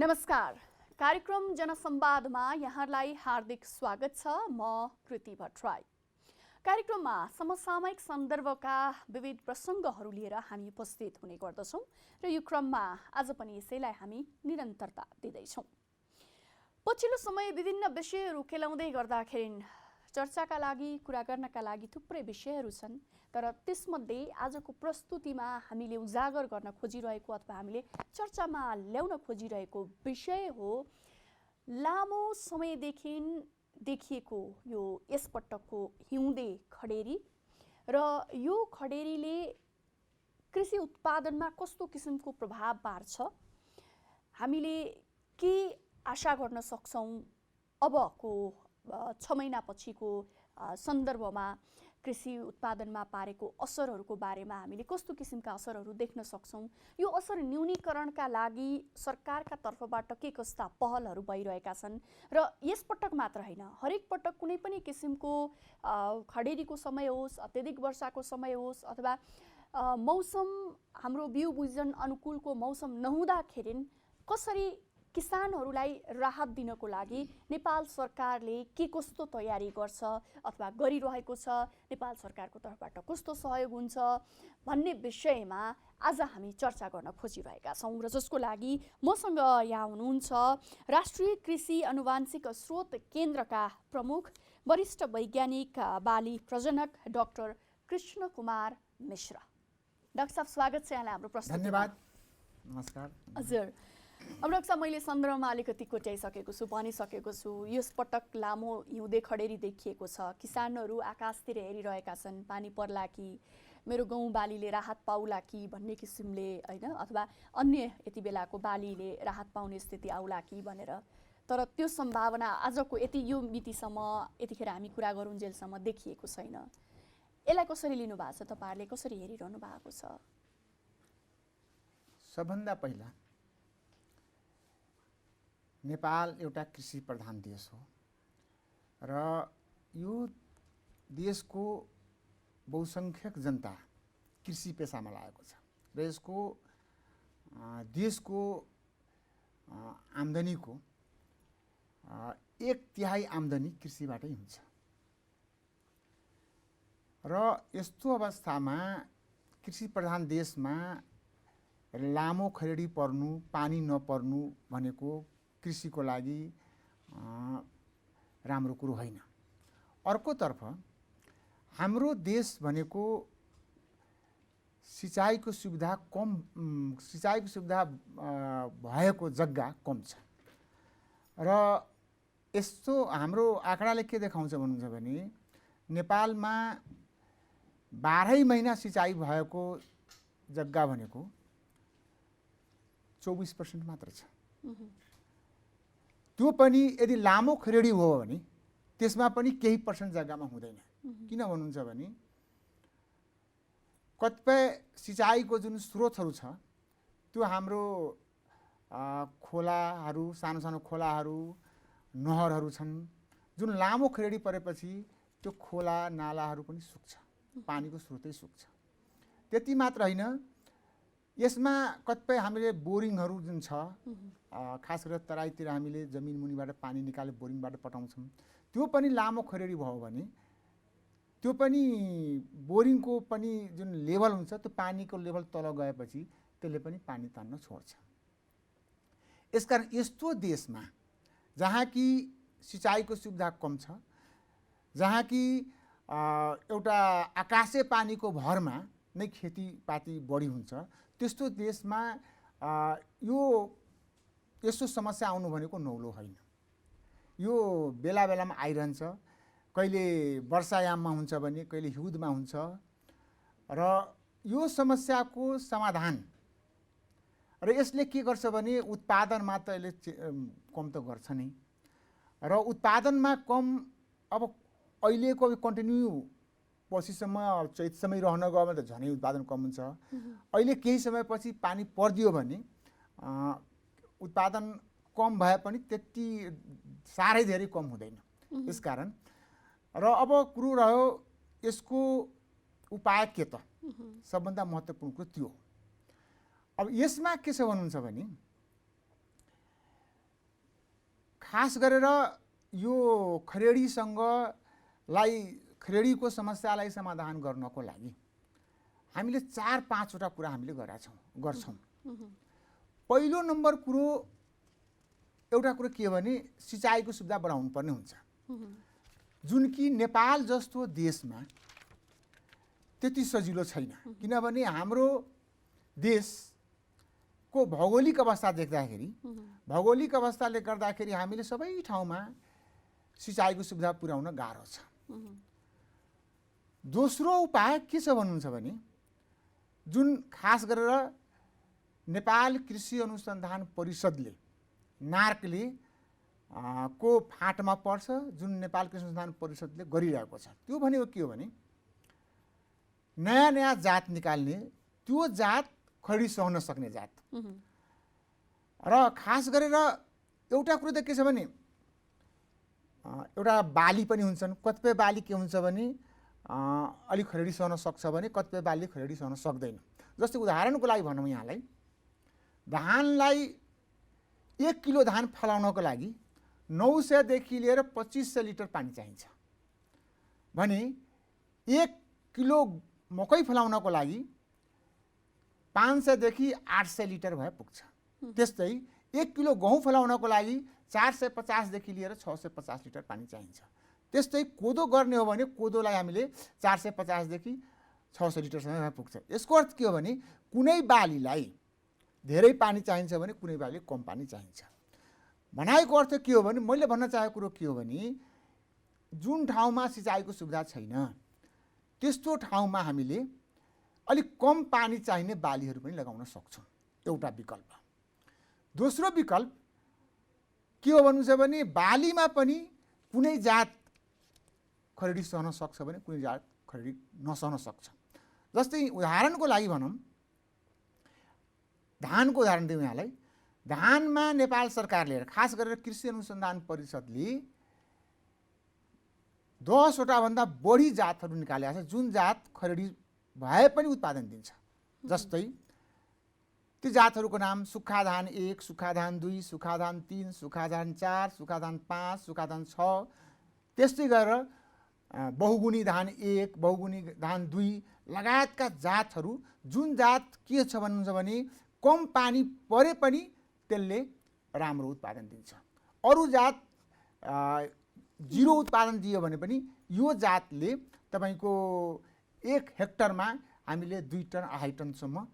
नमस्कार। कार्यक्रम जनसंवादमा यहाँलाई हार्दिक स्वागत छ। म कृति भट्टराई। कार्यक्रममा समसामयिक सन्दर्भका विविध प्रसङ्गहरू लिएर हामी उपस्थित हुने गर्दछौँ र यो क्रममा आज पनि यसैलाई हामी निरन्तरता दिँदैछौँ। पछिल्लो समय विभिन्न विषयहरू केलाउँदै गर्दाखेरि चर्चाका लागि कुरा गर्नका लागि थुप्रै विषयहरू छन्, तर त्यसमध्ये आजको प्रस्तुतिमा हामीले उजागर गर्न खोजिरहेको अथवा हामीले चर्चामा ल्याउन खोजिरहेको विषय हो लामो समयदेखि देखिएको यो यसपटकको हिउँदे खडेरी र यो खडेरीले कृषि उत्पादनमा कस्तो किसिमको प्रभाव पार्छ, हामीले के आशा गर्न सक्छौँ अबको 6 महिनापछिको सन्दर्भमा कृषि उत्पादनमा पारेको असरहरूको बारेमा हामीले कस्तो किसिमका असरहरू देख्न सक्छौँ, यो असर न्यूनीकरणका लागि सरकारका तर्फबाट के कस्ता पहलहरू भइरहेका छन् र यसपटक मात्र होइन, हरेक पटक कुनै पनि किसिमको खडेरीको समय होस्, अत्यधिक वर्षाको समय होस् अथवा मौसम हाम्रो बिउ बिजन अनुकूलको मौसम नहुँदाखेरि कसरी किसानहरूलाई राहत दिनको लागि नेपाल सरकारले के कस्तो तयारी गर्छ अथवा गरिरहेको छ, नेपाल सरकारको तर्फबाट कस्तो सहयोग हुन्छ भन्ने विषयमा आज हामी चर्चा गर्न खोजिरहेका छौँ र जसको लागि मसँग यहाँ हुनुहुन्छ राष्ट्रिय कृषि आनुवंशिक स्रोत केन्द्रका प्रमुख वरिष्ठ वैज्ञानिक बाली प्रजनक डाक्टर कृष्ण कुमार मिश्र। डाक्टर साहब, स्वागत छ यहाँलाई हाम्रो प्रस्तुतिमा। धन्यवाद। नमस्कार। हजुर, अब डाक्टर साहब, मैले सन्दर्भमा अलिकति कोट्याइसकेको छु, भनिसकेको छु, यस पटक लामो हिउँदे खडेरी देखिएको छ। किसानहरू आकाशतिर हेरिरहेका छन्, पानी पर्ला कि, मेरो गहुँ बालीले राहत पाउला कि भन्ने किसिमले, होइन, अथवा अन्य यति बेलाको बालीले राहत पाउने स्थिति आउला कि भनेर। तर त्यो सम्भावना आजको यो मितिसम्म, यतिखेर हामी कुरा गरुन्जेलसम्म देखिएको छैन। यसलाई कसरी लिनु भएको छ, तपाईँहरूले कसरी हेरिरहनु भएको छ? सबभन्दा पहिला नेपाल एउटा कृषि प्रधान देश हो र यो देशको बहुसंख्यक जनता कृषि पेसामा लागेको छ र यसको देशको आम्दानीको 1/3 आम्दानी कृषिबाटै हुन्छ र यस्तो अवस्थामा कृषि प्रधान देशमा लामो खडेरी पर्नु, पानी नपर्नु भनेको कृषिको लागि राम्रो कुरो होइन। अर्कोतर्फ हाम्रो देश भनेको सिँचाइको सुविधा भएको जग्गा कम छ र यस्तो हाम्रो आँकडाले के देखाउँछ भन्नुहुन्छ भने नेपालमा 12 महिना सिँचाइ भएको जग्गा भनेको 24% मात्र छ। त्यो पनि यदि लामो खडेरी हो भने त्यसमा पनि केही पर्सेन्ट जग्गामा हुँदैन। किन भन्नुहुन्छ भने कतिपय सिँचाइको जुन स्रोतहरू छ त्यो हाम्रो खोलाहरू, सानो सानो खोलाहरू, नहरहरू छन्, जुन लामो खडेरी परेपछि त्यो खोला नालाहरू पनि सुक्छ, पानीको स्रोतै सुक्छ। त्यति मात्र होइन, यसमा कतिपय हामीले बोरिङहरू जुन छ, खास गरेर तराईतिर हामीले जमिन मुनिबाट पानी निकालेर बोरिङबाट पठाउँछौँ, त्यो पनि लामो खडेरी भयो भने त्यो पनि बोरिङको पनि जुन लेभल हुन्छ त्यो पानीको लेभल तल गएपछि त्यसले पनि पानी तान्न छोड्छ। यसकारण यस्तो देशमा जहाँ कि सिँचाइको सुविधा कम छ, जहाँ कि एउटा आकाशे पानीको भरमा नै खेतीपाती बढी हुन्छ, त्यस्तो देशमा यस्तो समस्या आउनु भनेको नौलो होइन। यो बेला बेलामा आइरहन्छ, कहिले वर्षायाममा हुन्छ भने कहिले हिउँदमा हुन्छ र यो समस्याको समाधान र यसले के गर्छ भने उत्पादनमा त यसले कम त गर्छ नै र उत्पादनमा कम अब अहिलेको कन्टिन्यू पछिसम्म चैतसम्म रहन गयो भने त झनै उत्पादन कम हुन्छ। अहिले केही समयपछि पानी परिदियो भने उत्पादन कम भए पनि त्यति साह्रै धेरै कम हुँदैन। यसकारण र अब कुरो रह्यो यसको उपाय के त, सबभन्दा महत्त्वपूर्ण कुरो त्यो हो। अब यसमा के छ भन्नुहुन्छ भने खास गरेर यो खरेडीको समस्यालाई समाधान गर्नको लागि हामीले 4-5 वटा कुरा हामीले गर्छौँ। पहिलो नम्बर कुरो एउटा कुरो के हो भने सिँचाइको सुविधा बढाउनु पर्ने हुन्छ, जुन कि नेपाल जस्तो देशमा त्यति सजिलो छैन। किनभने हाम्रो देशको भौगोलिक अवस्था देख्दाखेरि भौगोलिक अवस्थाले गर्दाखेरि हामीले सबै ठाउँमा सिँचाइको सुविधा पुर्याउन गाह्रो छ। दोस्रो उपाय के छ भन्नुहुन्छ भने जुन खास गरेर नेपाल कृषि अनुसन्धान परिषदले नार्कले को फाँटमा पर्छ, जुन नेपाल कृषि अनुसन्धान परिषदले गरिरहेको छ, त्यो भनेको के हो भने नयाँ जात निकाल्ने, त्यो जात खडी सहन सक्ने जात। र खास गरेर एउटा कुरो त के छ भने एउटा बाली पनि हुन्छन्, कतिपय बाली के हुन्छ भने अलिक खरेडी सहन सक्छ भने कतिपय बाली खरेडी सहन सक्दैन। जस्तै उदाहरणको लागि भनौँ, यहाँलाई धानलाई 1 किलो धान फलाउनको लागि 900 देखि लिएर 2500 लिटर पानी चाहिन्छ भने 1 किलो मकै फलाउनको लागि 500 देखि 800 लिटर भए पुग्छ। त्यस्तै 1 किलो गहुँ फलाउनको लागि 450 देखि लिएर 650 लिटर पानी चाहिन्छ। त्यस्तै कोदो गर्ने हो भने कोदोलाई हामीले 450 देखि 600 लिटरसम्म पुग्छ। यसको अर्थ के हो भने कुनै बालीलाई धेरै पानी चाहिन्छ भने कुनै बालीले कम पानी चाहिन्छ। भनाइको अर्थ के हो भने मैले भन्न चाहेको कुरो के हो भने जुन ठाउँमा सिँचाइको सुविधा छैन त्यस्तो ठाउँमा हामीले अलिक कम पानी चाहिने बालीहरू पनि लगाउन सक्छौँ, एउटा विकल्प। दोस्रो विकल्प के हो भन्नुहुन्छ भने बालीमा पनि कुनै जात खरेडी सहन सक्छ भने कुनै जात खरेडी नसहन सक्छ। जस्तै उदाहरणको लागि भनौँ, धानको उदाहरण दिउँ यहाँलाई। धानमा नेपाल सरकारले खास गरेर कृषि अनुसन्धान परिषदले 10 वटा भन्दा बढी जातहरू निकालेको छ, जुन जात खरेडी भए पनि उत्पादन दिन्छ। जस्तै ती जातहरूको नाम सुक्खा धान 1, सुक्खा धान 2, सुक्खा धान 3, सुक्खा धान 4, सुक्खा धान 5, सुक्खा धान 6। त्यस्तै गरेर बहुगुणी धान 1, बहुगुणी धान 2 लगायतका जातहरू, जुन जात के छ भन्नुहुन्छ भने कम पानी परे पनि त्यसले राम्रो उत्पादन दिन्छ। अरू जात 0 उत्पादन दियो भने पनि यो जातले तपाईको 1 हेक्टरमा हामीले 2 टन 2.5 टनसम्म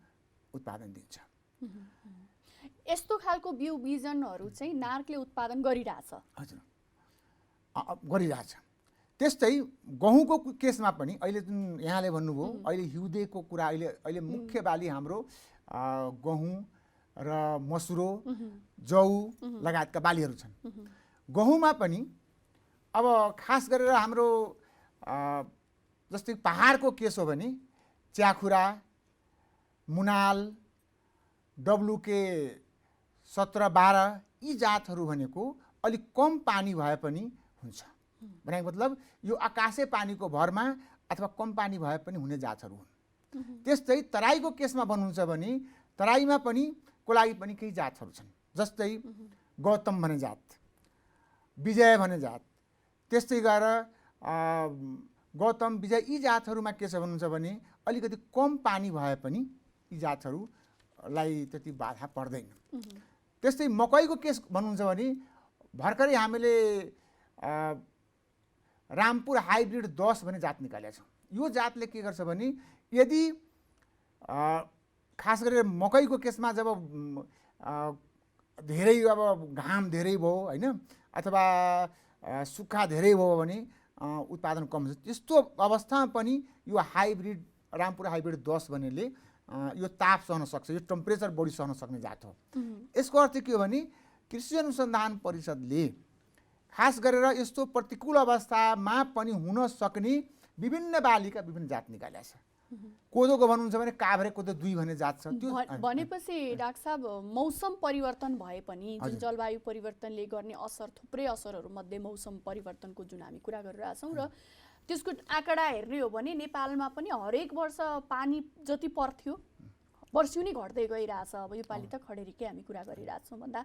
उत्पादन दिन्छ। यस्तो खालको बिउ बिजनहरू चाहिँ नार्कले उत्पादन गरिरहेछ। हजुर, गरिरहेछ। त्यस्तै गहुँको केसमा पनि अहिले जुन यहाँले भन्नुभयो, अहिले हिउँदेको कुरा, अहिले मुख्य बाली हाम्रो गहुँ र मसुरो, जौ लगायतका बालीहरू छन्। गहुँमा पनि अब खास गरेर हाम्रो जस्तै पहाडको केस हो भने च्याखुरा, मुनाल, WK 17-12 यी जातहरू भनेको अलिक कम पानी भए पनि हुन्छ। भनेको मतलब यो आकाशे पानीको भरमा अथवा कम पानी भए पनि हुने जातहरू हुन्। त्यस्तै तराईको केसमा भन्नुहुन्छ भने तराईमा पनि को लागि पनि केही जातहरू छन्। जस्तै गौतम भन्ने जात, विजय भन्ने जात, त्यस्तै गरेर गौतम, विजय यी जातहरूमा के छ भन्नुहुन्छ भने अलिकति कम पानी भए पनि यी जातहरूलाई त्यति बाधा पर्दैन। त्यस्तै मकैको केस भन्नुहुन्छ भने भर्खरै हामीले रामपुर हाइब्रिड 10 भन्ने जात निकालेका छौँ। यो जातले के गर्छ भने यदि खास गरेर मकैको केसमा जब धेरै अब घाम धेरै भयो हैन, अथवा सुक्खा धेरै भयो भने उत्पादन कम हुन्छ। त्यस्तो अवस्थामा पनि यो हाइब्रिड रामपुर हाइब्रिड 10 भन्नेले यो ताप सहन सक्छ, यो टेम्परेचर बढी सहन सक्ने जात हो। यसको अर्थ के हो भने कृषि अनुसन्धान परिषदले खास गरेर यस्तो प्रतिकूल अवस्थामा पनि हुन सक्ने विभिन्न बालीका विभिन्न जात निकालेका छ। कोदोको भन्नुहुन्छ भने काभ्रे कोदो 2 भन्ने जात छ। त्यो भनेपछि डाक्टर साहब मौसम परिवर्तन भए पनि जुन जलवायु परिवर्तनले गर्ने असर, थुप्रै असरहरू मध्ये मौसम परिवर्तनको जुन हामी कुरा गरिरहेछौँ र त्यसको आँकडा हेर्ने हो भने नेपालमा पनि हरेक वर्ष पानी जति पर्थ्यो वर्षौनी घट्दै गइरहेछ। अब यो पालि त खडेरीकै हामी कुरा गरिरहेछौँ भन्दा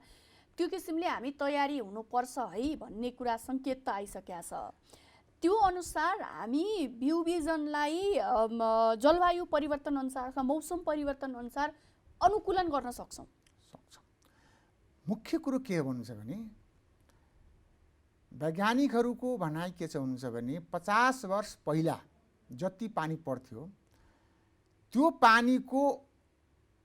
त्यो किसिमले हामी तयारी हुनुपर्छ है भन्ने कुरा सङ्केत त आइसकेको छ। त्यो अनुसार हामी बिउ बिजनलाई जलवायु परिवर्तन अनुसार अथवा मौसम परिवर्तन अनुसार अनुकूलन गर्न सक्छौँ। मुख्य कुरो के भन्नुहुन्छ भने वैज्ञानिकहरूको भनाइ के छ भन्नुहुन्छ भने 50 वर्ष पहिला जति पानी पर्थ्यो त्यो पानीको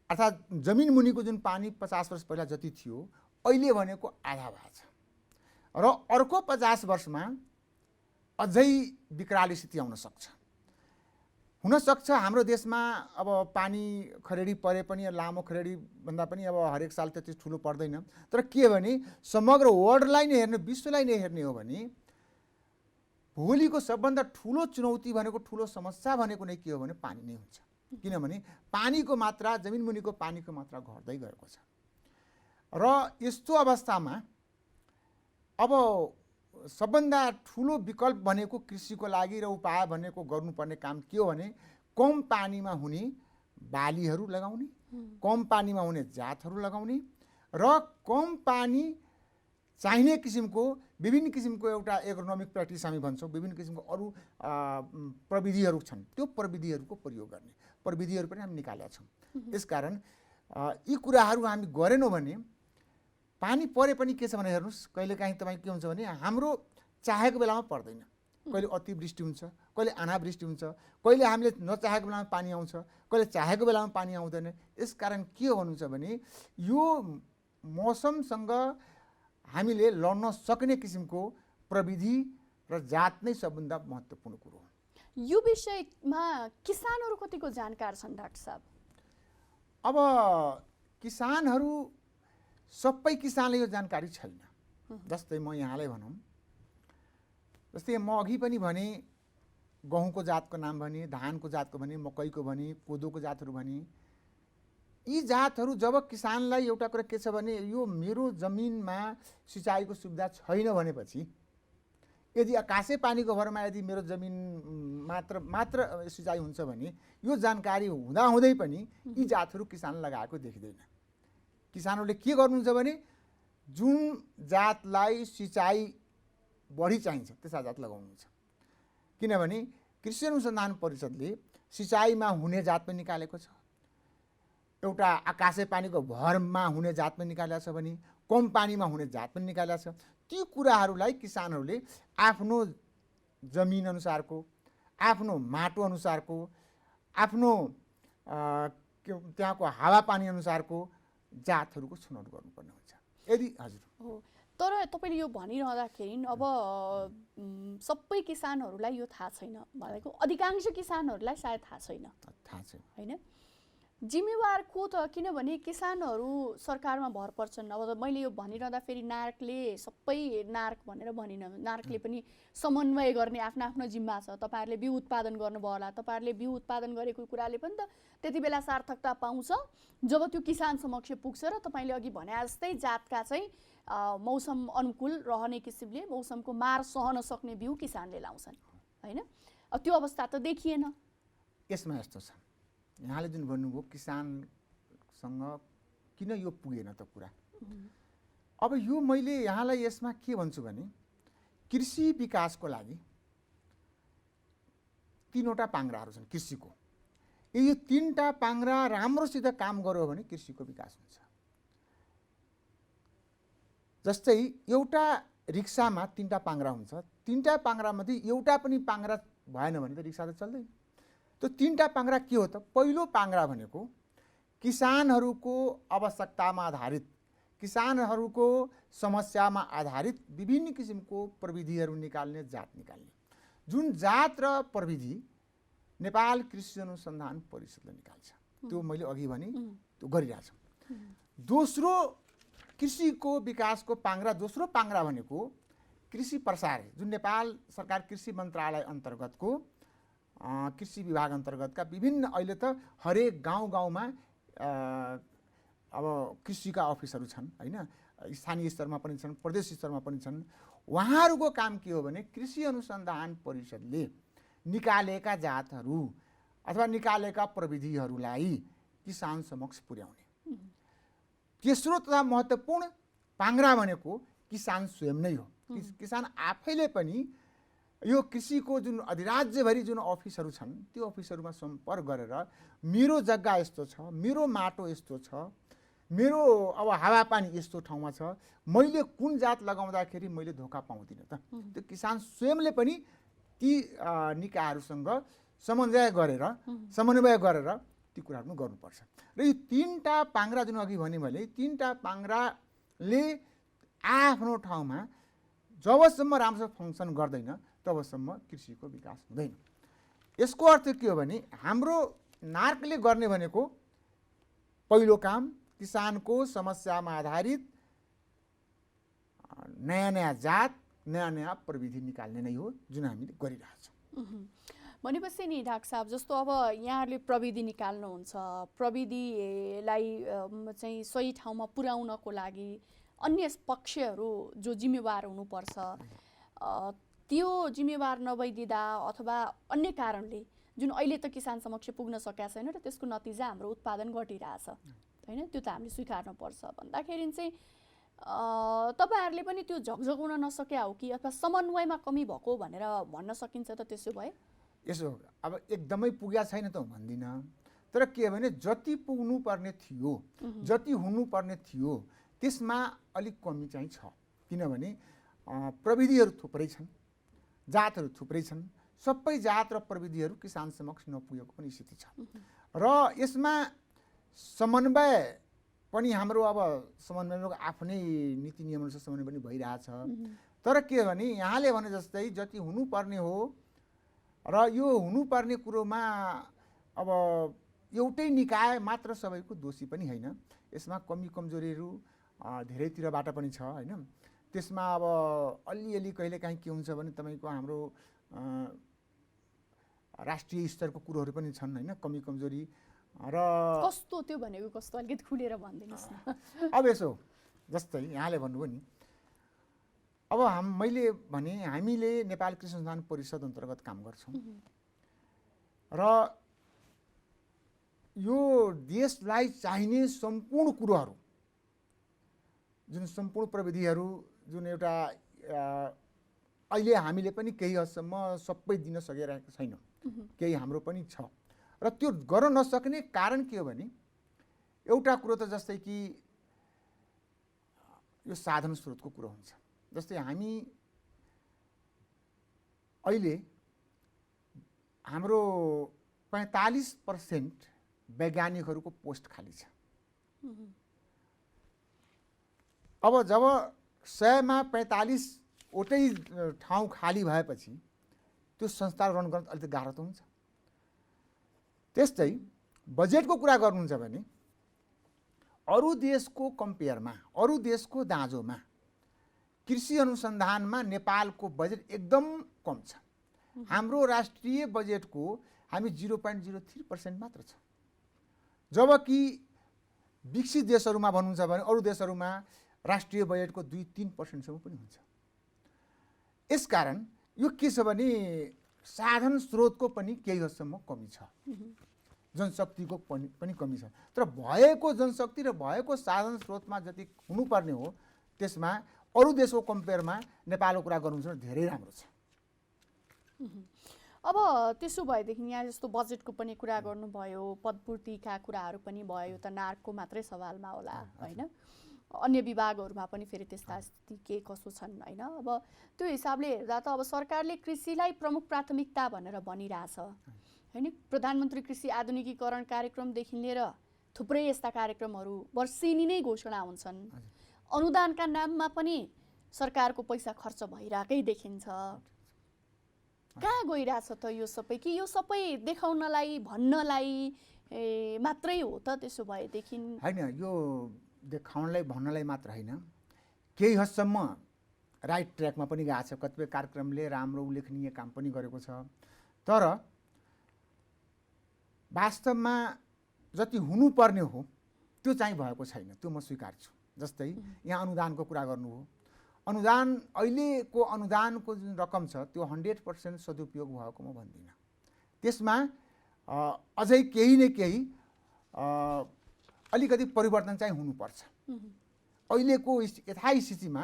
अर्थात् जमिन मुनिको जुन पानी 50 वर्ष पहिला जति थियो अहिले भनेको आधा भएको छ र अर्को 50 वर्षमा अझै विकराल स्थिति आउन सक्छ। हुनसक्छ हाम्रो देशमा अब पानी खरेडी परे पनि लामो खरेडी भन्दा पनि अब हरेक साल त्यति ठुलो पर्दैन, तर के भने समग्र वर्ल्डलाई नै हेर्ने विश्वलाई नै हेर्ने हो भने भोलिको सबभन्दा ठुलो चुनौती भनेको ठुलो समस्या भनेको नै के हो भने पानी नै हुन्छ। किनभने पानीको मात्रा जमिन मुनिको पानीको मात्रा घट्दै गएको छ र यस्तो अवस्थामा अब सबभन्दा ठुलो विकल्प भनेको कृषिको लागि र उपाय भनेको गर्नुपर्ने काम के हो भने कम पानीमा हुने बालीहरू लगाउने, कम पानीमा हुने जातहरू लगाउने र कम पानी चाहिने किसिमको विभिन्न किसिमको एउटा एग्रोनोमिक प्र्याक्टिस हामी भन्छौँ, विभिन्न किसिमको अरू प्रविधिहरू छन्, त्यो प्रविधिहरूको प्रयोग गर्ने प्रविधिहरू पनि हामी निकालेका छौँ। यसकारण यी कुराहरू हामी गरेनौँ भने पानी परे पनि के छ भने हेर्नुहोस् कहिलेकाहीँ तपाईँ के हुन्छ भने हाम्रो चाहेको बेलामा पर्दैन, कहिले अतिवृष्टि हुन्छ, कहिले अनावृष्टि हुन्छ, कहिले हामीले नचाहेको बेलामा पानी आउँछ, कहिले चाहेको बेलामा पानी आउँदैन। यसकारण के भन्नुहुन्छ भने यो मौसमसँग हामीले लड्न सक्ने किसिमको प्रविधि र जात नै सबभन्दा महत्त्वपूर्ण कुरो हो। यो विषयमा किसानहरू कतिको जानकार छन् डाक्टर साहब? अब किसानहरू सबै किसानले यो जानकारी छैन। जस्तै म यहाँलाई भनौँ, जस्तै म अघि पनि भने गहुँको जातको नाम भने, धानको जातको भने, मकैको भने, कोदोको जातहरू भने, यी जातहरू जब किसानलाई एउटा कुरा के छ भने यो मेरो जमिनमा सिँचाइको सुविधा छैन भनेपछि यदि आकाशे पानीको भरमा यदि मेरो जमिन मात्र सिँचाइ हुन्छ भने यो जानकारी हुँदाहुँदै पनि यी जातहरू किसानले लगाएको देखिँदैन। किसानहरूले के गर्नुहुन्छ भने जुन जातलाई सिँचाइ बढी चाहिन्छ त्यस्ता जात लगाउनुहुन्छ। किनभने कृषि अनुसन्धान परिषदले सिँचाइमा हुने जात पनि निकालेको छ, एउटा आकाशे पानीको भरमा हुने जात पनि निकालेको छ भने कम पानीमा हुने जात पनि निकालेको छ। ती कुराहरूलाई किसानहरूले आफ्नो जमिन अनुसारको, आफ्नो माटो अनुसारको, आफ्नो त्यहाँको हावापानी अनुसारको जातहरूको छनौट गर्नुपर्ने हुन्छ। यदि हजुर हो, तर तपाईँले यो भनिरहँदाखेरि अब सबै किसानहरूलाई यो थाहा छैन, भनेको अधिकांश किसानहरूलाई सायद थाहा छैन होइन? जिम्मेवार को त? किनभने किसानहरू सरकारमा भर पर्छन्। अब मैले यो भनिरहँदाखेरि नार्कले सबै नार्क भनेर भनिन, नार्कले पनि समन्वय गर्ने आफ्नो आफ्नो जिम्मा छ। तपाईँहरूले बिउ उत्पादन गर्नुभयो होला, तपाईँहरूले बिउ उत्पादन गरेको कुराले पनि त त्यति बेला सार्थकता पाउँछ जब त्यो किसान समक्ष पुग्छ र तपाईँले अघि भने जस्तै जातका चाहिँ मौसम अनुकूल रहने किसिमले मौसमको मार सहन सक्ने बिउ किसानले लाउँछन् होइन? त्यो अवस्था त देखिएन। यसमा यस्तो छ, यहाँले जुन भन्नुभयो किसानसँग किन यो पुगेन त कुरा। अब यो मैले यहाँलाई यसमा के भन्छु भने कृषि विकासको लागि तीनवटा पाङ्ग्राहरू छन् कृषिको। यो तीनटा पाङ्ग्रा राम्रोसित काम गर्यो भने कृषिको विकास हुन्छ। जस्तै एउटा रिक्सामा तीनटा पाङ्ग्रा हुन्छ, तीनटा पाङ्ग्रामध्ये एउटा पनि पाङ्ग्रा भएन भने त रिक्सा त चल्दैन। त्यो तीनटा पाङ्ग्रा के हो त? पहिलो पाङ्ग्रा भनेको किसानहरूको आवश्यकतामा आधारित, किसानहरूको समस्यामा आधारित विभिन्न किसिमको प्रविधिहरू निकाल्ने, जात निकाल्ने। जुन जात र प्रविधि नेपाल कृषि अनुसन्धान परिषदले निकाल्छ, त्यो मैले अघि भने त्यो गरिरहेछौँ। दोस्रो कृषिको विकासको पाङ्ग्रा, दोस्रो पाङ्ग्रा भनेको कृषि प्रसार, जुन नेपाल सरकार कृषि मन्त्रालय अन्तर्गतको कृषि विभाग अन्तर्गतका विभिन्न अहिले त हरेक गाउँ गाउँमा अब कृषिका अफिसहरू छन् होइन, स्थानीय स्तरमा पनि छन्, प्रदेश स्तरमा पनि छन्। उहाँहरूको काम के हो भने कृषि अनुसन्धान परिषदले निकालेका जातहरू अथवा निकालेका प्रविधिहरूलाई किसान समक्ष पुर्याउने। तेस्रो तथा महत्त्वपूर्ण पाङ्ग्रा भनेको किसान स्वयं नै हो। किसान आफैले पनि यो कृषिको जुन अधिराज्यभरि जुन अफिसहरू छन् त्यो अफिसहरूमा सम्पर्क गरेर मेरो जग्गा यस्तो छ, मेरो माटो यस्तो छ, मेरो अब हावापानी यस्तो ठाउँमा छ, मैले कुन जात लगाउँदाखेरि मैले धोका पाउँदिनँ त। त्यो किसान स्वयंले पनि ती निकायहरूसँग समन्वय गरेर ती कुराहरू गर्नुपर्छ। र यो 3टा पाङ्ग्रा जुन अघि भने मैले 3टा पाङ्ग्राले आफ्नो ठाउँमा जबसम्म राम्रोसँग फङ्सन गर्दैन तबसम्म कृषिको विकास हुँदैन। यसको अर्थ के हो भने हाम्रो नार्कले गर्ने भनेको पहिलो काम किसानको समस्यामा आधारित नयाँ नयाँ जात, नयाँ नयाँ प्रविधि निकाल्ने नै हो जुन हामीले गरिरहेछौँ। भनेपछि नि डाक्टर साहब, जस्तो अब यहाँहरूले प्रविधि निकाल्नुहुन्छ, प्रविधिलाई चाहिँ सही ठाउँमा पुर्याउनको लागि अन्य पक्षहरू जो जिम्मेवार हुनुपर्छ, त्यो जिम्मेवार नभइदिँदा अथवा अन्य कारणले जुन अहिले त किसान समक्ष पुग्न सकेका छैन र त्यसको नतिजा हाम्रो उत्पादन घटिरहेछ होइन, त्यो त हामीले स्वीकार्नुपर्छ भन्दाखेरि चाहिँ तपाईँहरूले पनि त्यो झकझगाउन नसक्या हो कि अथवा समन्वयमा कमी भएको भनेर भन्न सकिन्छ त? त्यसो भए यसो अब एकदमै पुगेको छैन त भन्दिनँ, तर के हो भने जति पुग्नुपर्ने थियो, जति हुनुपर्ने थियो त्यसमा अलिक कमी चाहिँ छ। किनभने प्रविधिहरू थुप्रै छन्, जातहरू थुप्रै छन्, सबै जात र प्रविधिहरू किसान समक्ष नपुगेको पनि स्थिति छ। र यसमा समन्वय पनि हाम्रो अब समन्वयको आफ्नै नीति नियमअनुसार समन्वय पनि भइरहेछ। तर के हो भने यहाँले भने जस्तै जति हुनुपर्ने हो र यो हुनुपर्ने कुरोमा अब एउटै निकाय मात्र सबैको दोषी पनि होइन, यसमा कमी कमजोरीहरू धेरैतिरबाट पनि छ होइन। त्यसमा अब अलिअलि कहिलेकाहीँ के हुन्छ भने तपाईँको हाम्रो राष्ट्रिय स्तरको कुरोहरू पनि छन् होइन, कमी कमजोरी। र कस्तो त्यो भनेको कस्तो अलिकति खुलेर भनिदिनुहोस् न। अब यसो जस्तै यहाँले भन्नुभयो नि, अब मैले भने हामीले नेपाल कृषि अनुसन्धान परिषद अन्तर्गत काम गर्छौँ र यो देशलाई चाहिने सम्पूर्ण कुरोहरू, जुन सम्पूर्ण प्रविधिहरू, जुन एउटा अहिले हामीले पनि केही हदसम्म सबै दिन सकिरहेको छैन, केही हाम्रो पनि छ। र त्यो गर्न नसक्ने कारण के हो भने एउटा कुरो त जस्तै कि यो साधन स्रोतको कुरो हुन्छ। जस्तै हामी अहिले हाम्रो 45% वैज्ञानिकहरूको पोस्ट खाली छ। अब जब 100मा 45वटै ठाउँ खाली भएपछि त्यो संस्था रन गर्न अलिक गाह्रो त हुन्छ। त्यस्तै बजेटको कुरा गर्नुहुन्छ भने अरू देशको कम्पेयरमा, अरू देशको दाँजोमा कृषि अनुसन्धानमा नेपालको बजेट एकदम कम छ। हाम्रो राष्ट्रिय बजेटको हामी 0.03% मात्र छ, जबकि विकसित देशहरूमा भन्नुहुन्छ भने अरू देशहरूमा राष्ट्रिय बजेटको 2-3% पनि हुन्छ। यसकारण यो के छ भने साधन स्रोतको पनि केही हदसम्म कमी छ, जनशक्तिको पनि कमी छ। तर भएको जनशक्ति र भएको साधन स्रोतमा जति हुनुपर्ने हो त्यसमा अरू देशको कम्पेयरमा नेपालको कुरा गर्नुहुन्छ भने धेरै राम्रो छ। अब त्यसो भएदेखि यहाँ जस्तो बजेटको पनि कुरा गर्नुभयो, पदपूर्तिका कुराहरू पनि भयो, त नार्कको मात्रै सवालमा होला होइन, अन्य विभागहरूमा पनि फेरि त्यस्ता स्थिति के कसो छन् होइन। अब त्यो हिसाबले हेर्दा त अब सरकारले कृषिलाई प्रमुख प्राथमिकता भनेर भनिरहेछ होइन। प्रधानमन्त्री कृषि आधुनिकीकरण कार्यक्रमदेखि लिएर थुप्रै यस्ता कार्यक्रमहरू वर्षेनी नै घोषणा हुन्छन्। अनुदानका नाममा पनि सरकारको पैसा खर्च भइरहेकै देखिन्छ। कहाँ गइरहेछ त यो सबै? कि यो सबै देखाउनलाई भन्नलाई मात्रै हो त? त्यसो भएदेखि होइन, यो देखाउनलाई भन्नलाई मात्र होइन, केही हदसम्म राइट ट्र्याकमा पनि गएको छ। कतिपय कार्यक्रमले राम्रो उल्लेखनीय काम पनि गरेको छ। तर वास्तवमा जति हुनुपर्ने हो त्यो चाहिँ भएको छैन, त्यो म स्वीकार्छु। जस्तै यहाँ अनुदानको कुरा गर्नु हो, अनुदान अहिलेको अनुदानको जुन रकम छ त्यो 100% सदुपयोग भएको म भन्दिनँ। त्यसमा अझै केही न केही अलिकति परिवर्तन चाहिँ हुनुपर्छ। अहिलेको यथास्थितिमा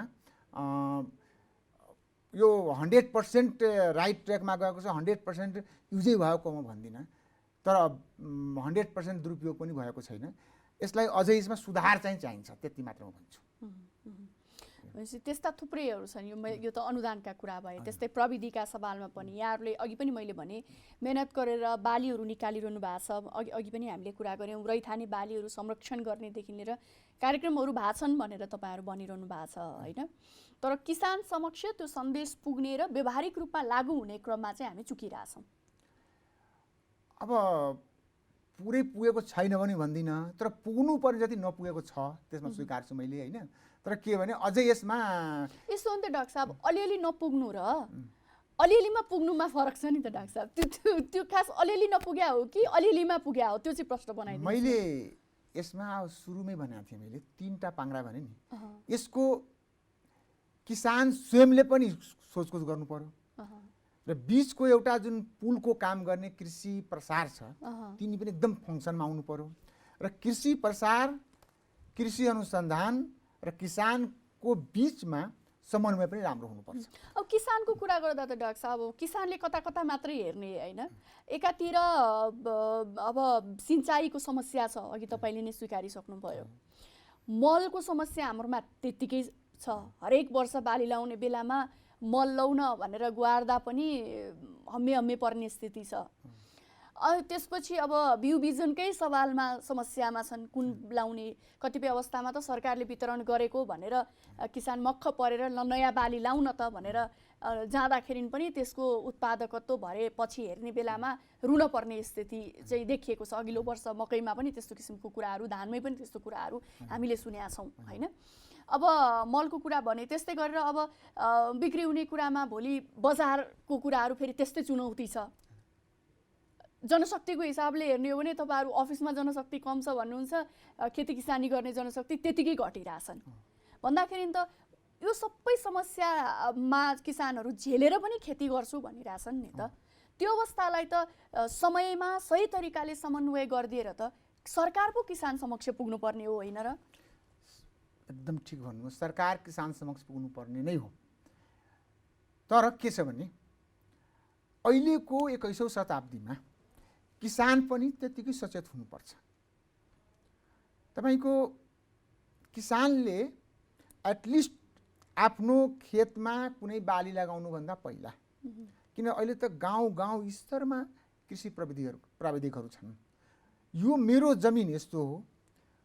यो 100% राइट ट्र्याकमा गएको छ, 100% युजै भएको म भन्दिनँ, तर 100% दुरुपयोग पनि भएको छैन। यसलाई अझै यसमा सुधार चाहिँ चाहिन्छ, त्यति मात्र म भन्छु। भनेपछि त्यस्ता थुप्रैहरू छन्। यो त अनुदानका कुरा भए। त्यस्तै प्रविधिका सवालमा पनि यहाँहरूले अघि पनि मैले भने मेहनत गरेर बालीहरू निकालिरहनु भएको छ। अघि पनि हामीले कुरा गऱ्यौँ, रैथाने बालीहरू संरक्षण गर्नेदेखि लिएर कार्यक्रमहरू भएको छन् भनेर तपाईँहरू भनिरहनु भएको छ होइन। तर किसान समक्ष त्यो सन्देश पुग्ने र व्यवहारिक रूपमा लागू हुने क्रममा चाहिँ हामी चुकिरहेछौँ। अब पुरै पुगेको छैन भने भन्दिनँ, तर पुग्नुपर्ने जति नपुगेको छ त्यसमा स्वीकार्छु मैले होइन। तर के भने अझै यसमा यस्तो हो नि त डाक्टर साहब, अलिअलि नपुग्नु र अलिअलिमा पुग्नुमा फरक छ नि त डाक्टर साहब। त्यो खास अलिअलि नपुग्या हो कि अलिअलिमा पुग्या हो, त्यो चाहिँ प्रश्न बनाइदिनु। मैले यसमा सुरुमै भनेको थिएँ, मैले 3टा पाङ्ग्रा भने नि। यसको किसान स्वयंले पनि सोचखोज गर्नु पर्यो र बीचको एउटा जुन पुलको काम गर्ने कृषि प्रसार छ तिनी पनि एकदम फङ्सनमा आउनु पर्यो र कृषि प्रसार, कृषि अनुसन्धान र किसानको बीचमा समन्वय पनि राम्रो हुनुपर्छ। अब किसानको कुरा गर्दा त डाक्टर साहब किसानले कता कता मात्रै हेर्ने होइन। एकातिर अब सिँचाइको समस्या छ, अघि तपाईँले नै स्वीकारिसक्नुभयो। मलको समस्या हाम्रोमा त्यत्तिकै छ। हरेक वर्ष बाली लाउने बेलामा मल लाउन भनेर गुहार्दा पनि हम्मे पर्ने स्थिति छ। त्यसपछि अब बिउ बिजनकै सवालमा समस्यामा छन्, कुन लाउने। कतिपय अवस्थामा त सरकारले वितरण गरेको भनेर किसान मक्ख परेर नयाँ बाली लाउन त भनेर जाँदाखेरि पनि त्यसको उत्पादकत्व भरे पछि हेर्ने बेलामा रुन पर्ने स्थिति चाहिँ देखिएको छ। अघिल्लो वर्ष मकैमा पनि त्यस्तो किसिमको कुराहरू, धानमै पनि त्यस्तो कुराहरू हामीले सुनेका छौँ होइन। अब मलको कुरा भने त्यस्तै गरेर अब बिक्री हुने कुरामा भोलि बजारको कुराहरू फेरि त्यस्तै चुनौती छ। जनशक्तिको हिसाबले हेर्ने हो भने तपाईँहरू अफिसमा जनशक्ति कम छ भन्नुहुन्छ, खेती किसानी गर्ने जनशक्ति त्यतिकै घटिरहेछन् भन्दाखेरि त यो सबै समस्यामा किसानहरू झेलेर पनि खेती गर्छु भनिरहेछन् नि त। त्यो अवस्थालाई त समयमा सही तरिकाले समन्वय गरिदिएर त सरकार पो किसान समक्ष पुग्नुपर्ने हो होइन र? एकदम ठिक भन्नु, सरकार किसान समक्ष पुग्नुपर्ने नै हो। तर के छ भने अहिलेको 21औं शताब्दीमा किसान पनि त्यतिकै सचेत हुनुपर्छ। तपाईको किसानले एटलिस्ट आफ्नो खेतमा कुनै बाली लगाउनुभन्दा पहिला, किन अहिले त गाउँ स्तरमा कृषि प्राविधिकहरू छन्, यो मेरो जमिन यस्तो हो,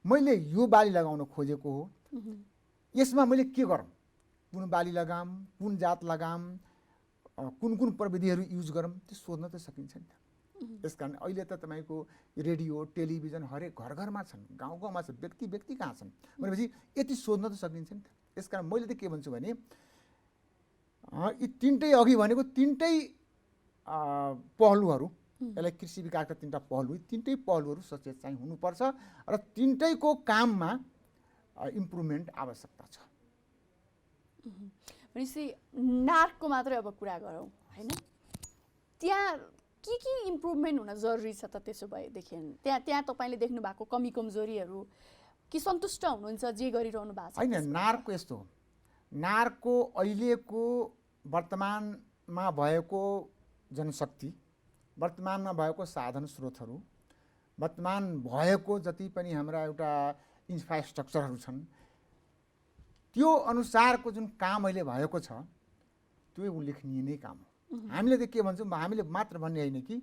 मैले यो बाली लगाउन खोजेको हो, यसमा मैले के गरौँ, कुन बाली लगाम, कुन जात लगाम, कुन प्रविधिहरू युज गरौँ, त्यो सोध्न त सकिन्छ नि त। त्यसकारण अहिले त तपाईँको रेडियो टेलिभिजन हरेक घरमा छन्, गाउँमा छ, व्यक्ति कहाँ छन् भनेपछि यति सोध्न त सकिन्छ नि त। त्यसकारण मैले त के भन्छु भने यी 3टै अघि भनेको 3टै पहलुहरू, यसलाई कृषि विकासका 3टा पहलु, 3टै पहलुहरू सचेत चाहिँ हुनुपर्छ र 3टैको काममा इम्प्रुभमेन्ट आवश्यकता छ। भनेपछि नार्कको मात्रै अब कुरा गरौँ होइन, त्यहाँ के इम्प्रुभमेन्ट हुन जरुरी छ त? त्यसो भएदेखि त्यहाँ तपाईँले देख्नु भएको कमी कमजोरीहरू कि सन्तुष्ट हुनुहुन्छ जे गरिरहनु भएको छ? होइन, नार्कको यस्तो हो, नार्कको अहिलेको वर्तमानमा भएको जनशक्ति, वर्तमानमा भएको साधन स्रोतहरू, वर्तमान भएको जति पनि हाम्रा एउटा इन्फ्रास्ट्रक्चरहरू छन्, त्यो अनुसारको जुन काम अहिले भएको छ त्यो उल्लेखनीय नै काम हो। हामीले त के भन्छौँ, हामीले मात्र भन्ने होइन कि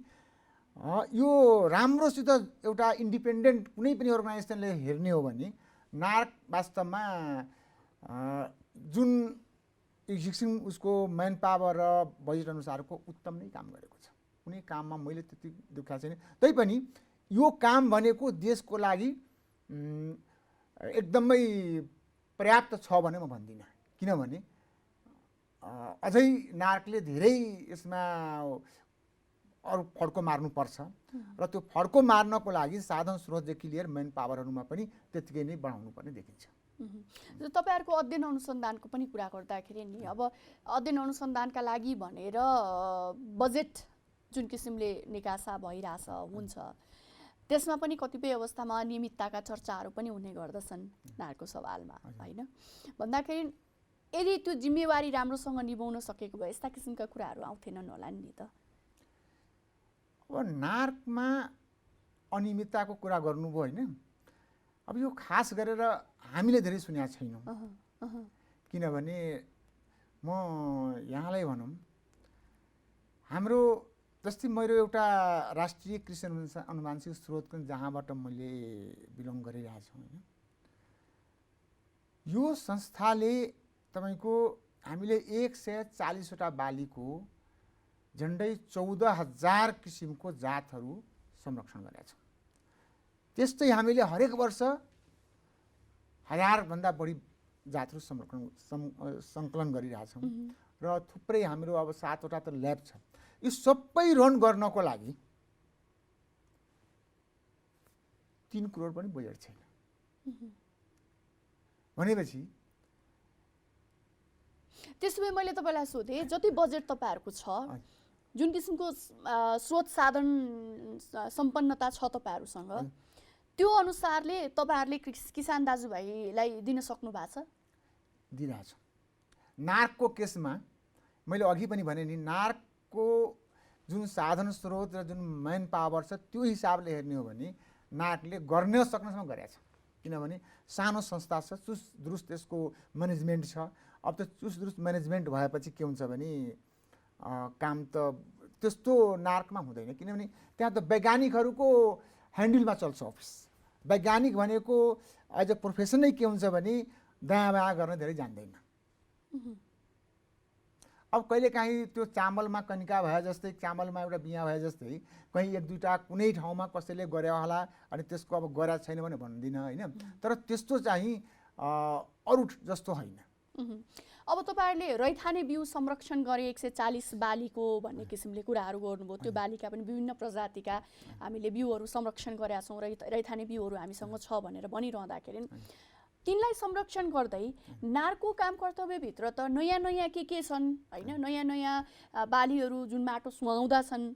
यो राम्रोसित एउटा इन्डिपेन्डेन्ट कुनै पनि अर्गनाइजेसनले हेर्ने हो भने नार्क वास्तवमा जुन एक्जिस्टिङ उसको म्यान पावर र बजेट अनुसारको उत्तम नै काम गरेको छ। कुनै काममा मैले त्यति देखाएको छैन। तैपनि यो काम भनेको देशको लागि एकदमै पर्याप्त छ भने म भन्दिनँ, किनभने अझै नार्कले धेरै यसमा अरू फड्को मार्नुपर्छ र त्यो फड्को मार्नको लागि साधन स्रोतदेखि लिएर मेन पावरहरूमा पनि त्यतिकै नै बढाउनु पर्ने देखिन्छ। तपाईँहरूको अध्ययन अनुसन्धानको पनि कुरा गर्दाखेरि नि, अब अध्ययन अनुसन्धानका लागि भनेर बजेट जुन किसिमले निकासा भइरहेछ हुन्छ, त्यसमा पनि कतिपय अवस्थामा अनियमितताका चर्चाहरू पनि हुने गर्दछन् नारको सवालमा, होइन? भन्दाखेरि यदि त्यो जिम्मेवारी राम्रोसँग निभाउन सकेको भए यस्ता किसिमका कुराहरू आउँथेनन् होला नि त। अब नार्कमा अनियमितताको कुरा गर्नुभयो होइन, अब यो खास गरेर हामीले धेरै सुनेका छैनौँ। किनभने म यहाँलाई भनौँ, हाम्रो जस्तै मेरो एउटा राष्ट्रिय कृषि अनुवांशिक स्रोत जहाँबाट मैले बिलोङ गरिरहेको छु होइन, यो संस्थाले तपाईँको हामीले 140वटा बालीको झन्डै 14,000 किसिमको जातहरू संरक्षण गरेका छौँ। त्यस्तै हामीले हरेक वर्ष 1000भन्दा बढी जातहरू सङ्कलन गरिरहेछौँ र थुप्रै हाम्रो अब 7वटा त ल्याब छ। यो सबै रन गर्नको लागि 3 करोड पनि बजेट छैन। भनेपछि त्यसो भए मैले तपाईँलाई सोधेँ, जति बजेट तपाईँहरूको छ, जुन किसिमको स्रोत साधन सम्पन्नता छ तपाईँहरूसँग, त्यो अनुसारले तपाईँहरूले किसान दाजुभाइलाई दिन सक्नु भएको छ? दिइरहेको छ। नार्कको केसमा मैले अघि पनि भने नि, नार्कको जुन साधन स्रोत र जुन मेन पावर छ त्यो हिसाबले हेर्ने हो भने नार्कले गर्न सक्नेसम्म गरेको छ। किनभने सानो संस्था छ, चुस्त दुरुस्त त्यसको म्यानेजमेन्ट छ। अब त्यो चुस्त दुरुस्त म्यानेजमेन्ट भएपछि के हुन्छ भने काम त त्यस्तो नार्कमा हुँदैन। किनभने त्यहाँ त वैज्ञानिकहरूको ह्यान्डलमा चल्छ अफिस। वैज्ञानिक भनेको एज अ प्रोफेसन नै के हुन्छ भने दायाँ बायाँ गर्न धेरै जान्दैन। अब कहिलेकाहीँ त्यो चामलमा कनिका भए जस्तै, चामलमा एउटा बिहा भए जस्तै कहीँ 1-2टा कुनै ठाउँमा कसैले गरे होला अनि त्यसको अब गरेको छैन भने भन्दिनँ होइन, तर त्यस्तो चाहिँ अरू जस्तो होइन। अब तपाईँहरूले रैथाने बिउ संरक्षण गरे 140 बालीको भन्ने किसिमले कुराहरू गर्नुभयो। त्यो बालीका पनि विभिन्न प्रजातिका हामीले बिउहरू संरक्षण गरेका छौँ, रैथाने बिउहरू हामीसँग छ भनेर भनिरहँदाखेरि तिनलाई संरक्षण गर्दै नार्को काम कर्तव्यभित्र त नयाँ नयाँ के छन् होइन, नयाँ नयाँ बालीहरू जुन माटो सुहाउँदा छन्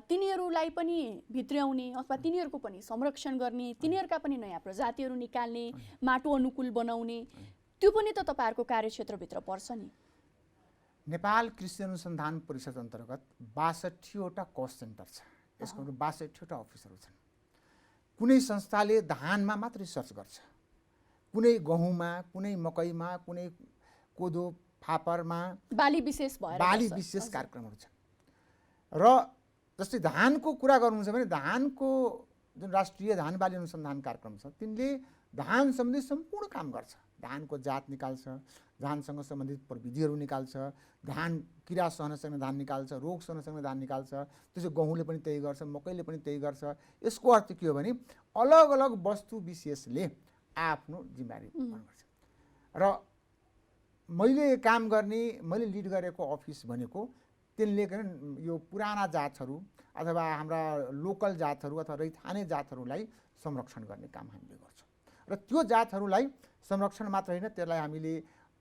तिनीहरूलाई पनि भित्र्याउने अथवा तिनीहरूको पनि संरक्षण गर्ने, तिनीहरूका पनि नयाँ प्रजातिहरू निकाल्ने, माटो अनुकूल बनाउने, त्यो पनि त तपाईँहरूको कार्यक्षेत्रभित्र पर्छ नि। नेपाल कृषि अनुसन्धान परिषद अन्तर्गत 62वटा कस्ट सेन्टर छ। यसको 62वटा अफिसहरू छन्। कुनै संस्थाले धानमा मात्र रिसर्च गर्छ, कुनै गहुँमा, कुनै मकैमा, कुनै कोदो फापरमा बाली विशेष कार्यक्रमहरू छन्। र जस्तै धानको कुरा गर्नुहुन्छ भने धानको जुन राष्ट्रिय धान बाली अनुसन्धान कार्यक्रम छ तिनले धान सम्बन्धी सम्पूर्ण काम गर्छ। धानको जात निकाल्छ, धानसँग सम्बन्धित प्रविधिहरू निकाल्छ, धान किरा सहन सक्ने धान निकाल्छ, रोग सहन सक्ने धान निकाल्छ। त्यसो गहुँले पनि त्यही गर्छ, मकैले पनि त्यही गर्छ। यसको अर्थ के हो भने अलग अलग वस्तु विशेषले आफ्नो जिम्मेवारी गर्छ। र मैले काम गर्ने, मैले लिड गरेको अफिस भनेको त्यसले यो पुराना जातहरू अथवा हाम्रा लोकल जातहरू अथवा रैथाने जातहरूलाई संरक्षण गर्ने काम हामीले गर्छौँ। र त्यो जातहरूलाई संरक्षण मात्र होइन, त्यसलाई हामीले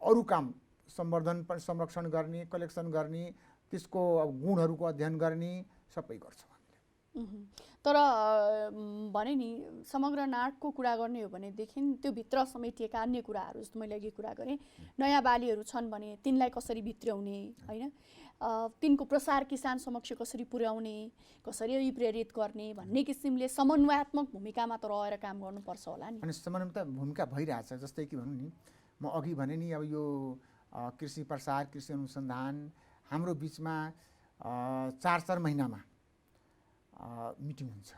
अरू काम संवर्धन पनि, संरक्षण गर्ने, कलेक्सन गर्ने, त्यसको गुणहरूको अध्ययन गर्ने सबै गर्छौँ हामीले। तर भने नि समग्र नार्कको कुरा गर्ने हो भनेदेखि त्यो भित्र समेटिएका अन्य कुराहरू, जस्तो मैले अघि कुरा गरेँ, नयाँ बालीहरू छन् भने तिनलाई कसरी भित्र्याउने होइन, तिनको प्रसार किसान समक्ष कसरी पुर्याउने, कसरी अभिप्रेरित गर्ने भन्ने किसिमले समन्वयात्मक भूमिकामा त रहेर काम गर्नुपर्छ होला नि। अनि समन्वय भूमिका भइरहेछ। जस्तै कि भनौँ नि, म अघि भने नि अब यो कृषि प्रसार, कृषि अनुसन्धान हाम्रो बिचमा 4-4 महिनामा मिटिङ हुन्छ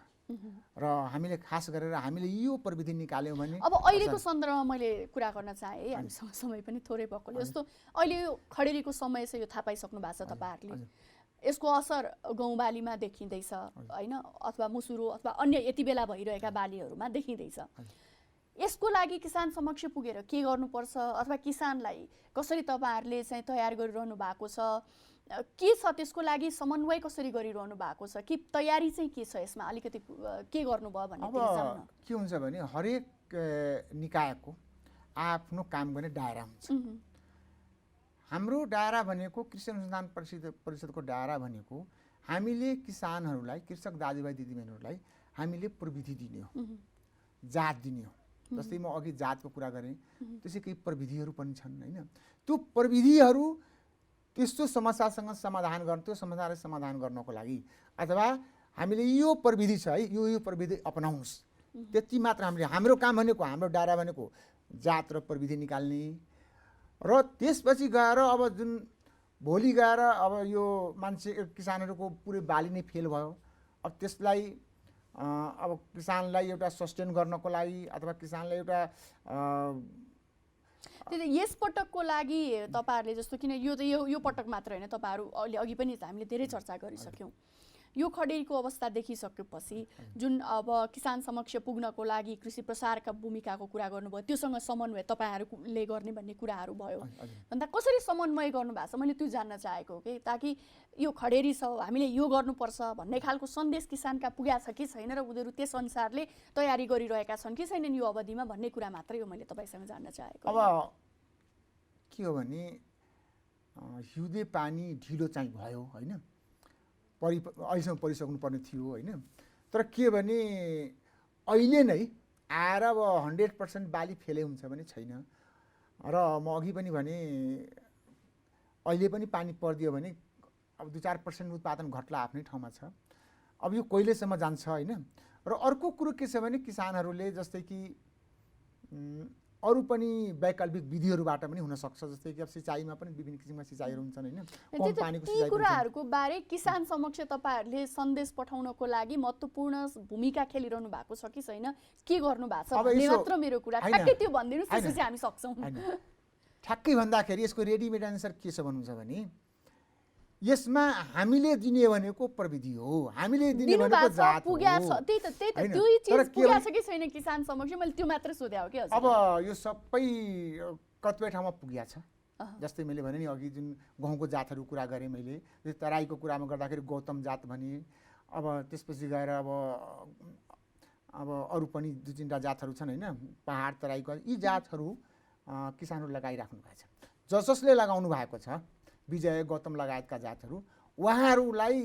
र हामीले खास गरेर हामीले यो प्रविधि निकाल्यौँ भने। अब अहिलेको सन्दर्भमा मैले कुरा गर्न चाहेँ, हामीसँग समय पनि थोरै भएकोले, जस्तो अहिले यो खडेरीको समय छ, यो थाहा पाइसक्नु भएको छ तपाईँहरूले, यसको असर गहुँ बालीमा देखिँदैछ होइन, अथवा मुसुरो अथवा अन्य यति बेला भइरहेका बालीहरूमा देखिँदैछ। यसको लागि किसान समक्ष पुगेर के गर्नुपर्छ अथवा किसानलाई कसरी तपाईँहरूले चाहिँ तयार गरिरहनु भएको छ, के छ त्यसको लागि समन्वय कसरी गरिरहनु भएको छ, कि तयारी चाहिँ के छ, यसमा अलिकति के गर्नुभयो भन्ने। अब के हुन्छ भने हरेक निकायको आफ्नो काम गर्ने दायरा हुन्छ। हाम्रो दायरा भनेको कृषि अनुसन्धान परिषदको दायरा भनेको हामीले किसानहरूलाई, कृषक दाजुभाइ दिदीबहिनीहरूलाई हामीले प्रविधि दिने हो, जात दिने हो। जस्तै म अघि जातको कुरा गरेँ, त्यसै केही प्रविधिहरू पनि छन् होइन। त्यो प्रविधिहरू त्यस्तो समस्यासँग समाधान गर्न, त्यो समस्यालाई समाधान गर्नको लागि अथवा हामीले यो प्रविधि छ है, यो प्रविधि अपनाउनुहोस्, त्यति मात्र हामीले, हाम्रो काम भनेको, हाम्रो डारा भनेको जात र प्रविधि निकाल्ने र त्यसपछि गएर अब जुन भोलि गएर अब यो मान्छे किसानहरूको पुरै बाली नै फेल भयो, अब त्यसलाई अब किसानलाई एउटा सस्टेन गर्नको लागि अथवा किसानलाई एउटा यस पटकको लागि तपाईहरुले जस्तो, किन यो पटक मात्र हैन, तपाईहरु अघि पनि हामीले धेरै चर्चा गरिसक्यौं, यो खडेरीको अवस्था देखिसकेपछि जुन अब किसान समक्ष पुग्नको लागि कृषि प्रसारका भूमिकाको कुरा गर्नुभयो, त्योसँग समन्वय तपाईहरुले गर्ने भन्ने कुराहरु भयो भन्दा कसरी समन्वय गर्नु भएको छ मैले त्यो जान्न चाहेको हो कि, ताकि यो खडेरी छ हामीले यो गर्नुपर्छ भन्ने खालको सन्देश किसानका पुग्या छ कि छैन र उनीहरु त्यस अनुसारले तयारी गरिरहेका छन् कि छैनन् यो अवधिमा भन्ने कुरा मात्रै हो मैले तपाईसँग जान्न चाहेको। अब के हो भने हिउँदे पानी ढिलो चाहिँ भयो हैन, अहिलेसम्म परिसक्नु पर्ने थियो होइन, तर के भने अहिले नै आएर अब 100% बाली फेलै हुन्छ भने छैन। र म अघि पनि भने अहिले पनि पानी परिदियो भने अब 2-4% उत्पादन घट्ला आफ्नै ठाउँमा छ। अब यो कहिलेसम्म जान्छ होइन। र अर्को कुरो के छ भने किसानहरूले जस्तै कि अरू पनि वैकल्पिक विधिहरूबाट पनि हुन सक्छ, जस्तै कि अब सिँचाइमा पनि विभिन्न किसिमका सिँचाइहरू हुन्छन् होइन, कम पानीको सिँचाइ। ती कुराहरूको बारे किसान समक्ष तपाईहरुले सन्देश पठाउनको लागि महत्त्वपूर्ण भूमिका खेलिरहनु भएको छ कि छैन, के गर्नु भएको छ भन्ने मात्र मेरो कुरा, ठ्याक्कै त्यो भनिदिनुस्, त्यसपछि हामी सक्छौं। ठ्याक्कै भन्दाखेरि यसको रेडिमेड आन्सर के छ भन्नुहुन्छ भने यसमा हामीले दिने भनेको प्रविधि हो, हामीले दिने भनेको जात हो। त्यही त त्यो चीज पुग्या छ कि छैन किसान समक्ष, मैले त्यो मात्र सोध्या हो कि हजुर। अब यो सबै कतिपय ठाउँमा पुग्या छ। जस्तै मैले भने नि अघि जुन गहुँको जातहरू कुरा गरेँ मैले, तराईको कुरामा गर्दाखेरि गौतम जात भने, अब त्यसपछि गएर अब अरू पनि 2-3टा जातहरू छन् होइन, पहाड तराईको, यी जातहरू किसानहरू लगाइराख्नु भएको छ। जसले लगाउनु भएको छ विजय गौतम लगायतका जातहरू, उहाँहरूलाई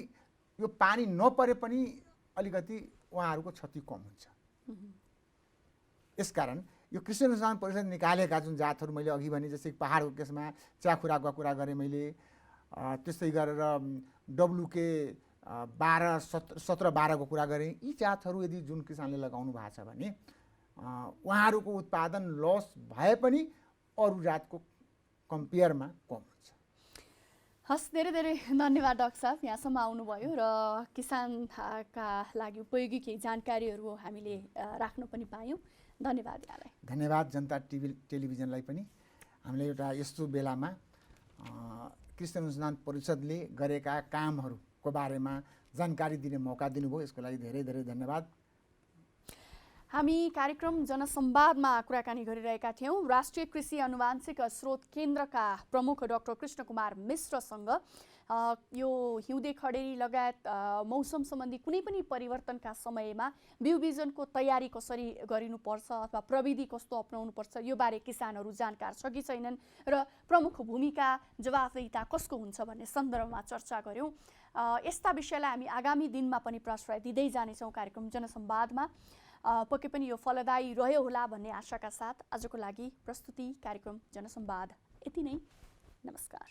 यो पानी नपरे पनि अलिकति उहाँहरूको क्षति कम हुन्छ। यसकारण यो कृषि अनुसन्धान परिषद निकालेका जुन जातहरू मैले अघि भने, जस्तै पहाडको केसमा च्याखुराको कुरा गरेँ मैले, त्यस्तै गरेर WK 17-12को कुरा गरेँ, यी जातहरू यदि जुन किसानले लगाउनु भएको छ भने उहाँहरूको उत्पादन लस भए पनि अरू जातको कम्पेयरमा कम हुन्छ। हस्, धेरै धेरै धन्यवाद डाक्टर साहब, यहाँसम्म आउनुभयो र किसानका लागि उपयोगी केही जानकारीहरू हामीले राख्न पनि पायौँ। धन्यवाद यहाँलाई। धन्यवाद जनता टेलिभिजनलाई पनि हामीले एउटा यस्तो बेलामा कृषि अनुसन्धान परिषदले गरेका कामहरूको बारेमा जानकारी दिने मौका दिनुभयो, यसको लागि धेरै धेरै धन्यवाद। हामी कार्यक्रम जनसंवादमा कुराकानी गरिरहेका थियौँ राष्ट्रिय कृषि आनुवंशिक स्रोत केन्द्रका प्रमुख डाक्टर कृष्ण कुमार मिश्रसँग। यो हिउँदे खडेरी लगायत मौसम सम्बन्धी कुनै पनि परिवर्तनका समयमा बिउ बिजनको तयारी कसरी गरिनुपर्छ अथवा प्रविधि कस्तो अपनाउनुपर्छ यो बारे किसानहरू जानकार छ कि छैनन् र प्रमुख भूमिका जवाफदेहिता कसको हुन्छ भन्ने सन्दर्भमा चर्चा गर्यौँ। यस्ता विषयलाई हामी आगामी दिनमा पनि प्रश्रय दिँदै जानेछौँ कार्यक्रम जनसंवादमा। पक्कै पनि यो फलदायी रह्यो होला भन्ने आशाका साथ आजको लागि प्रस्तुति कार्यक्रम जनसंवाद यति नै। नमस्कार।